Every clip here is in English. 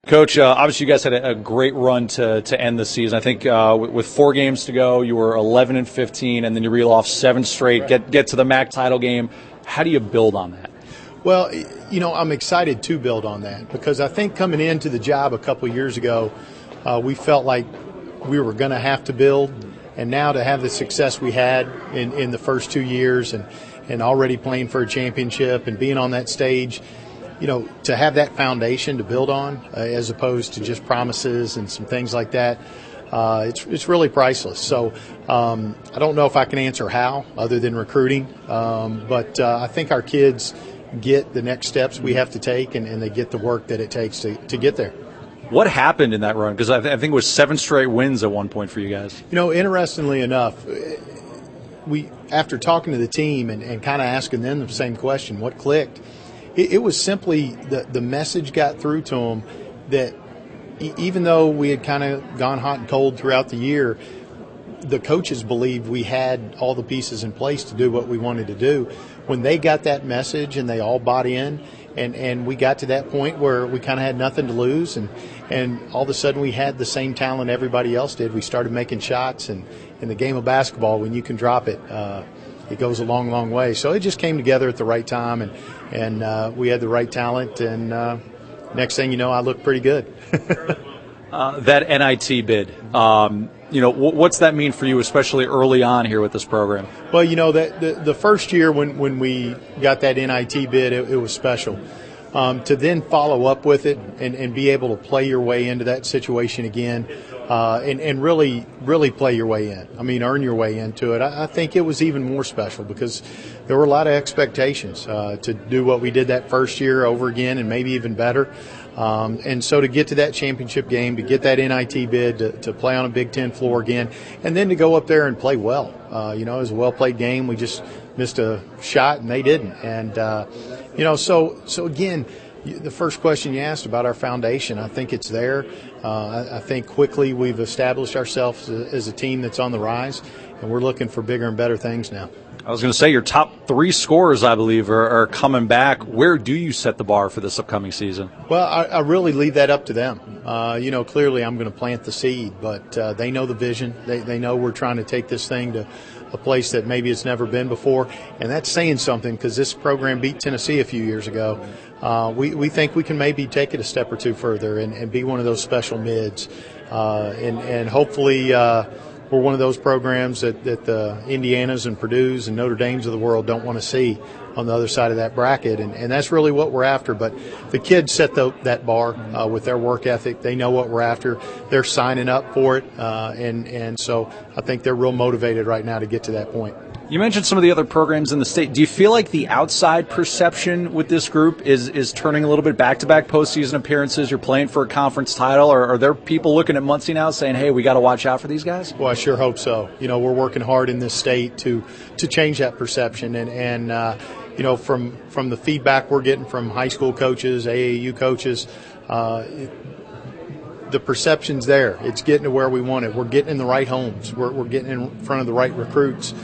Coach, obviously you guys had a great run to end the season. I think with 4 games to go, you were 11-15, and then you reel off 7 straight, get to the MAC title game. How do you build on that? Well, I'm excited to build on that because I think coming into the job a couple of years ago, we felt like we were going to have to build, and now to have the success we had in the first 2 years and already playing for a championship and being on that stage, to have that foundation to build on as opposed to just promises and some things like that, it's really priceless. So I don't know if I can answer how other than recruiting, but I think our kids get the next steps we have to take, and they get the work that it takes to get there. What happened in that run? Because I think it was 7 straight wins at one point for you guys. Interestingly enough, after talking to the team and kind of asking them the same question, what clicked? It was simply the message got through to them that even though we had kind of gone hot and cold throughout the year, the coaches believed we had all the pieces in place to do what we wanted to do. When they got that message and they all bought in, and we got to that point where we kind of had nothing to lose, and all of a sudden we had the same talent everybody else did. We started making shots, and in the game of basketball, when you can drop it, it goes a long, long way. So it just came together at the right time, and we had the right talent, and next thing you know, I looked pretty good. That NIT bid, what's that mean for you, especially early on here with this program? Well, that the first year when we got that NIT bid, it was special. To then follow up with it and be able to play your way into that situation again, and really play your way in. I mean, earn your way into it. I think it was even more special because there were a lot of expectations to do what we did that first year over again and maybe even better. And so to get to that championship game, to get that NIT bid, to play on a Big Ten floor again, and then to go up there and play well. It was a well-played game. We just missed a shot, and they didn't. And, so again, the first question you asked about our foundation, I think it's there. I think quickly we've established ourselves as a team that's on the rise, and we're looking for bigger and better things now. I was going to say your top 3 scorers, I believe, are coming back. Where do you set the bar for this upcoming season? Well, I really leave that up to them. Clearly I'm going to plant the seed, but they know the vision. They know we're trying to take this thing to a place that maybe it's never been before, and that's saying something because this program beat Tennessee a few years ago. We think we can maybe take it a step or two further and be one of those special mids, and hopefully we're one of those programs that the Indianas and Purdue's and Notre Dames of the world don't want to see on the other side of that bracket, and that's really what we're after. But the kids set that bar with their work ethic. They know what we're after. They're signing up for it, and so I think they're real motivated right now to get to that point. You mentioned some of the other programs in the state. Do you feel like the outside perception with this group is turning a little bit back-to-back postseason appearances? You're playing for a conference title, or are there people looking at Muncie now saying, hey, we got to watch out for these guys? Well, I sure hope so. We're working hard in this state to change that perception, and from the feedback we're getting from high school coaches, AAU coaches, the perception's there. It's getting to where we want it. We're getting in the right homes. We're getting in front of the right recruits.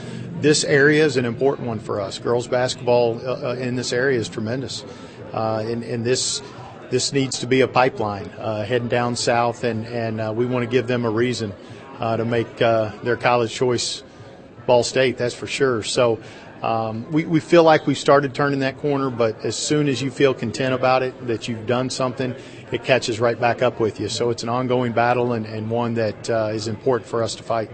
This area is an important one for us. Girls basketball in this area is tremendous, and this needs to be a pipeline heading down south, and we want to give them a reason to make their college choice Ball State, that's for sure. So we feel like we've started turning that corner, but as soon as you feel content about it, that you've done something, it catches right back up with you. So it's an ongoing battle and one that is important for us to fight.